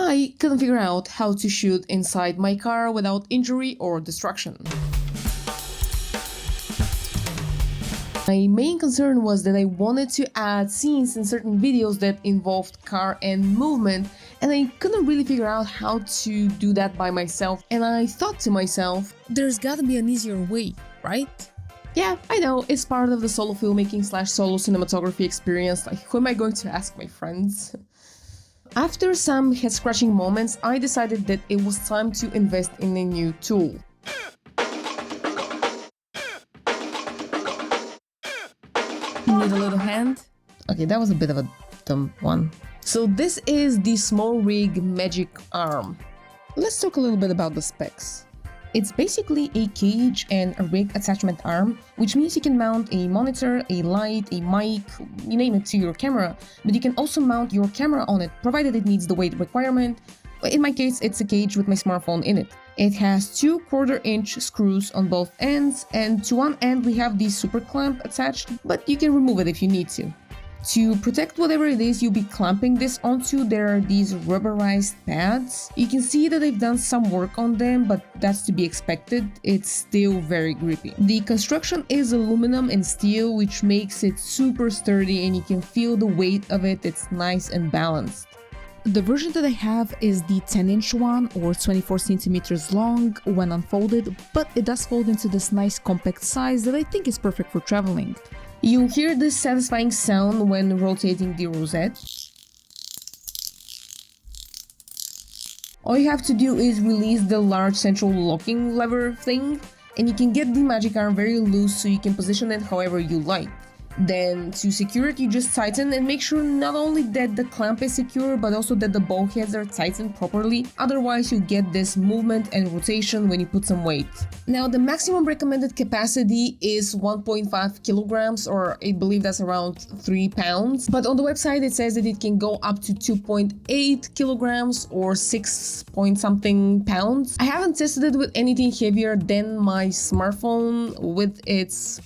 I couldn't figure out how to shoot inside my car without injury or destruction. My main concern was that I wanted to add scenes in certain videos that involved car and movement, and I couldn't really figure out how to do that by myself, and I thought to myself, there's gotta be an easier way, right? Yeah, I know, it's part of the solo filmmaking / solo cinematography experience. Like, who am I going to ask my friends? After some head-scratching moments, I decided that it was time to invest in a new tool. Need a little hand? Okay, that was a bit of a dumb one. So this is the SmallRig Magic Arm. Let's talk a little bit about the specs. It's basically a cage and a rig attachment arm, which means you can mount a monitor, a light, a mic, you name it, to your camera, but you can also mount your camera on it, provided it meets the weight requirement. In my case, it's a cage with my smartphone in it. It has 2 1/4-inch screws on both ends, and to one end we have the super clamp attached, but you can remove it if you need to. To protect whatever it is you'll be clamping this onto, there are these rubberized pads. You can see that they've done some work on them, but that's to be expected. It's still very grippy. The construction is aluminum and steel, which makes it super sturdy, and you can feel the weight of it. It's nice and balanced. The version that I have is the 10-inch one, or 24 centimeters long when unfolded, but it does fold into this nice compact size that I think is perfect for traveling. You'll hear this satisfying sound when rotating the rosette. All you have to do is release the large central locking lever thing, and you can get the Magic Arm very loose so you can position it however you like. Then to secure it, you just tighten and make sure not only that the clamp is secure, but also that the ball heads are tightened properly. Otherwise, you get this movement and rotation when you put some weight. Now, the maximum recommended capacity is 1.5 kilograms, or I believe that's around 3 pounds. But on the website, it says that it can go up to 2.8 kilograms or 6 point something pounds. I haven't tested it with anything heavier than my smartphone with its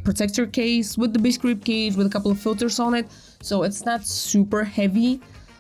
protector case, with the base grip cage, with a couple of filters on it, so it's not super heavy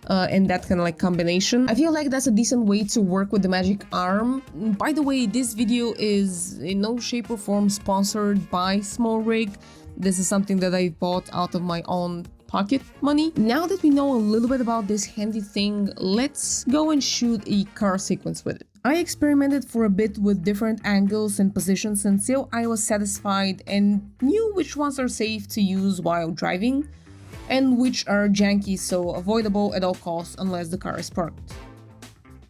and that kind of combination. I feel like that's a decent way to work with the Magic Arm. By the way, this video is in no shape or form sponsored by SmallRig. This is something that I bought out of my own pocket money. Now that we know a little bit about this handy thing, let's go and shoot a car sequence with it. I experimented for a bit with different angles and positions until I was satisfied and knew which ones are safe to use while driving and which are janky, so avoidable at all costs unless the car is parked.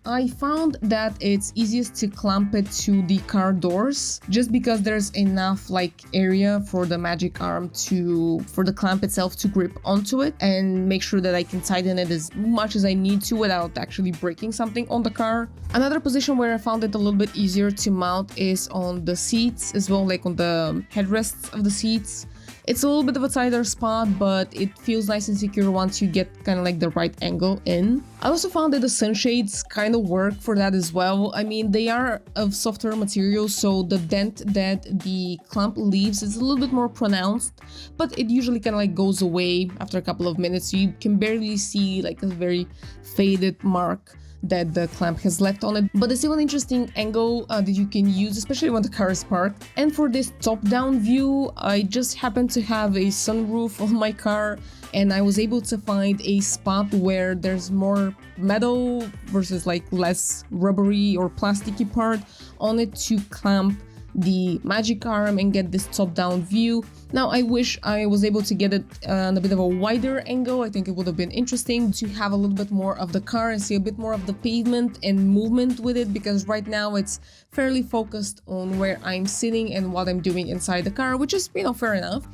I found that it's easiest to clamp it to the car doors, just because there's enough area for the Magic Arm for the clamp itself to grip onto it, and make sure that I can tighten it as much as I need to without actually breaking something on the car. Another position where I found it a little bit easier to mount is on the seats as well, on the headrests of the seats. It's a little bit of a tighter spot, but it feels nice and secure once you get the right angle in. I also found that the sunshades kind of work for that as well. I mean, they are of softer material, so the dent that the clamp leaves is a little bit more pronounced, but it usually goes away after a couple of minutes. You can barely see a very faded mark that the clamp has left on it, but it's still an interesting angle that you can use, especially when the car is parked. And for this top-down view, I just happened to have a sunroof on my car, and I was able to find a spot where there's more metal versus less rubbery or plasticky part on it to clamp the Magic Arm and get this top-down view. Now, I wish I was able to get it on a bit of a wider angle. I think it would have been interesting to have a little bit more of the car and see a bit more of the pavement and movement with it, because right now it's fairly focused on where I'm sitting and what I'm doing inside the car, which is, fair enough.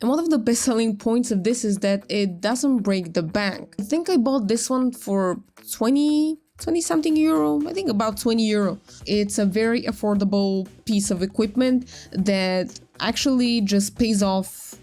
And one of the best selling points of this is that it doesn't break the bank. I think I bought this one for 20 something euro, I think about 20 euro. It's a very affordable piece of equipment that actually just pays off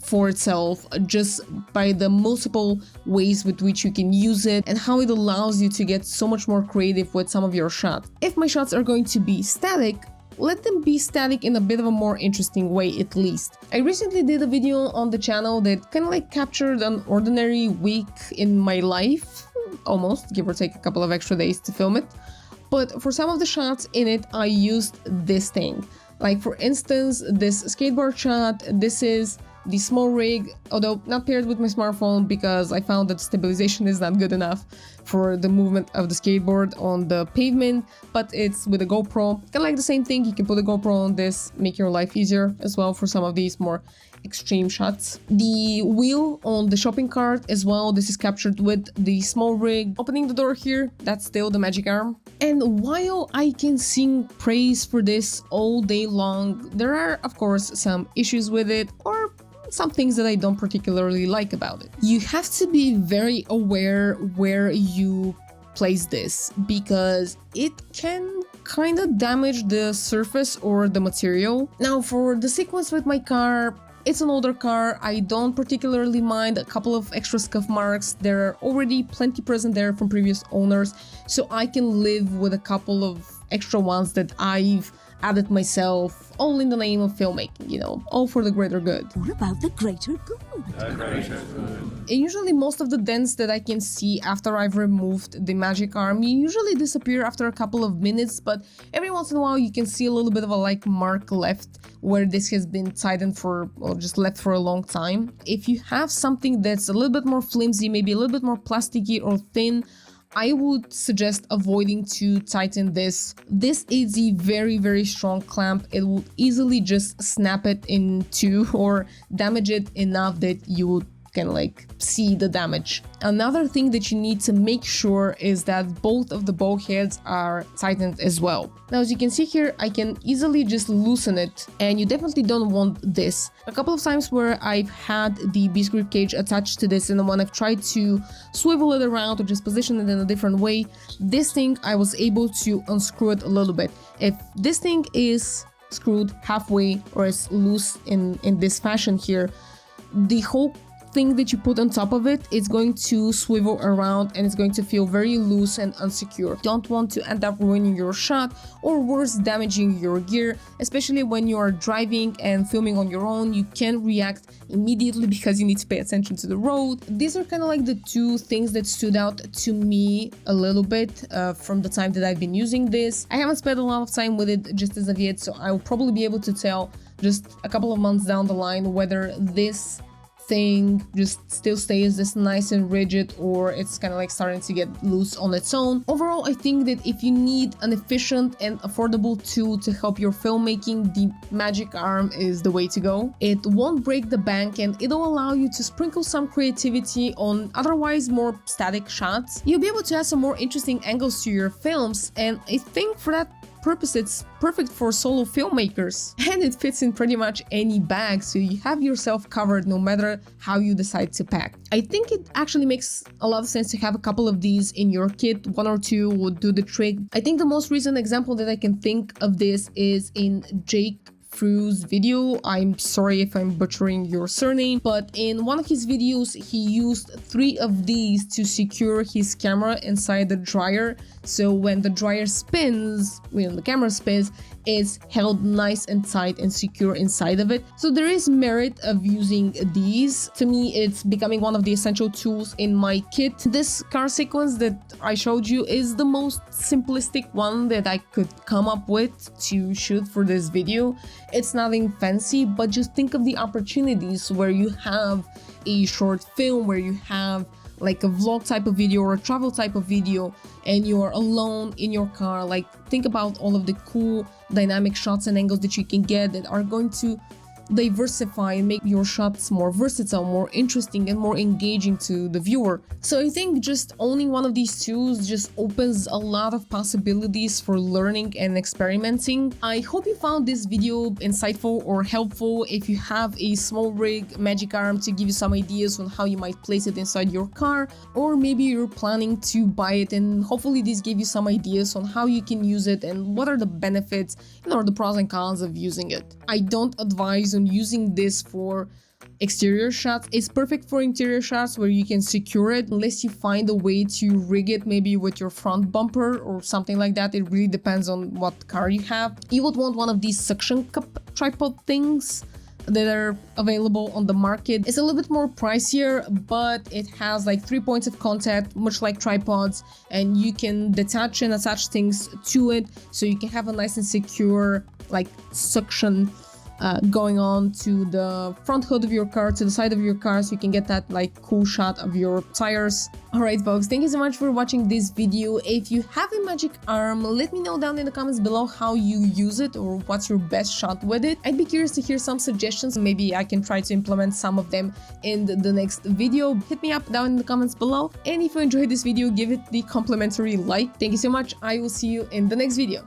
for itself just by the multiple ways with which you can use it and how it allows you to get so much more creative with some of your shots. If my shots are going to be static, let them be static in a bit of a more interesting way at least. I recently did a video on the channel that kind of like captured an ordinary week in my life, almost, give or take a couple of extra days to film it. But for some of the shots in it, I used this thing. Like for instance, this skateboard shot, this is the SmallRig, although not paired with my smartphone because I found that stabilization is not good enough for the movement of the skateboard on the pavement, but it's with a GoPro. Kind of like the same thing, you can put a GoPro on this, make your life easier as well for some of these more extreme shots. The wheel on the shopping cart as well, this is captured with the SmallRig. Opening the door here, that's still the Magic Arm. And while I can sing praise for this all day long, there are of course some issues with it or some things that I don't particularly like about it. You have to be very aware where you place this because it can kind of damage the surface or the material. Now for the sequence with my car, it's an older car, I don't particularly mind a couple of extra scuff marks. There are already plenty present there from previous owners, so I can live with a couple of extra ones that I've added myself, all in the name of filmmaking, you know, all for the greater good. What about the greater good? The greater good. And usually most of the dents that I can see after I've removed the Magic Arm usually disappear after a couple of minutes, but every once in a while you can see a little bit of a like mark left where this has been tightened for, or just left for a long time. If you have something that's a little bit more flimsy, maybe a little bit more plasticky or thin, I would suggest avoiding to tighten this. This is a very, very strong clamp. It will easily just snap it in two or damage it enough that you would can like see the damage. Another thing that you need to make sure is that both of the bow heads are tightened as well. Now as you can see here, I can easily just loosen it, and you definitely don't want this. A couple of times where I've had the B-grip cage attached to this, and when I've tried to swivel it around or just position it in a different way, this thing I was able to unscrew it a little bit. If this thing is screwed halfway or is loose in this fashion here, the whole thing that you put on top of it is going to swivel around and it's going to feel very loose and unsecure. Don't want to end up ruining your shot or worse, damaging your gear, especially when you are driving and filming on your own. You can react immediately because you need to pay attention to the road. These are kind of like the two things that stood out to me a little bit from the time that I've been using this. I haven't spent a lot of time with it just as of yet, so I will probably be able to tell just a couple of months down the line whether this thing just still stays this nice and rigid or it's kind of like starting to get loose on its own. Overall, I think that if you need an efficient and affordable tool to help your filmmaking, the Magic Arm is the way to go. It won't break the bank and it'll allow you to sprinkle some creativity on otherwise more static shots. You'll be able to add some more interesting angles to your films, and I think for that purpose it's perfect for solo filmmakers, and it fits in pretty much any bag, so you have yourself covered no matter how you decide to pack. I think it actually makes a lot of sense to have a couple of these in your kit. One or two would do the trick. I think the most recent example that I can think of this is in Jake Fru's video. I'm sorry if I'm butchering your surname, but in one of his videos he used 3 of these to secure his camera inside the dryer, so when the dryer spins, when the camera spins, it's held nice and tight and secure inside of it. So there is merit of using these. To me, it's becoming one of the essential tools in my kit. This car sequence that I showed you is the most simplistic one that I could come up with to shoot for this video. It's nothing fancy, but just think of the opportunities where you have a short film, where you have like a vlog type of video or a travel type of video, and you're alone in your car. Like, think about all of the cool dynamic shots and angles that you can get that are going to diversify and make your shots more versatile, more interesting, and more engaging to the viewer. So I think just owning one of these tools just opens a lot of possibilities for learning and experimenting. I hope you found this video insightful or helpful. If you have a SmallRig Magic Arm to give you some ideas on how you might place it inside your car, or maybe you're planning to buy it, and hopefully this gave you some ideas on how you can use it and what are the benefits or the pros and cons of using it. I don't advise on using this for exterior shots. It's perfect for interior shots where you can secure it, unless you find a way to rig it maybe with your front bumper or something like that. It really depends on what car you have. You would want one of these suction cup tripod things that are available on the market. It's a little bit more pricier, but it has like 3 points of contact, much like tripods, and you can detach and attach things to it, so you can have a nice and secure like suction going on to the front hood of your car, to the side of your car, so you can get that like cool shot of your tires. Alright folks, thank you so much for watching this video. If you have a magic arm, let me know down in the comments below how you use it or what's your best shot with it. I'd be curious to hear some suggestions. Maybe I can try to implement some of them in the next video. Hit me up down in the comments below, and if you enjoyed this video, give it the complimentary like. Thank you so much. I will see you in the next video.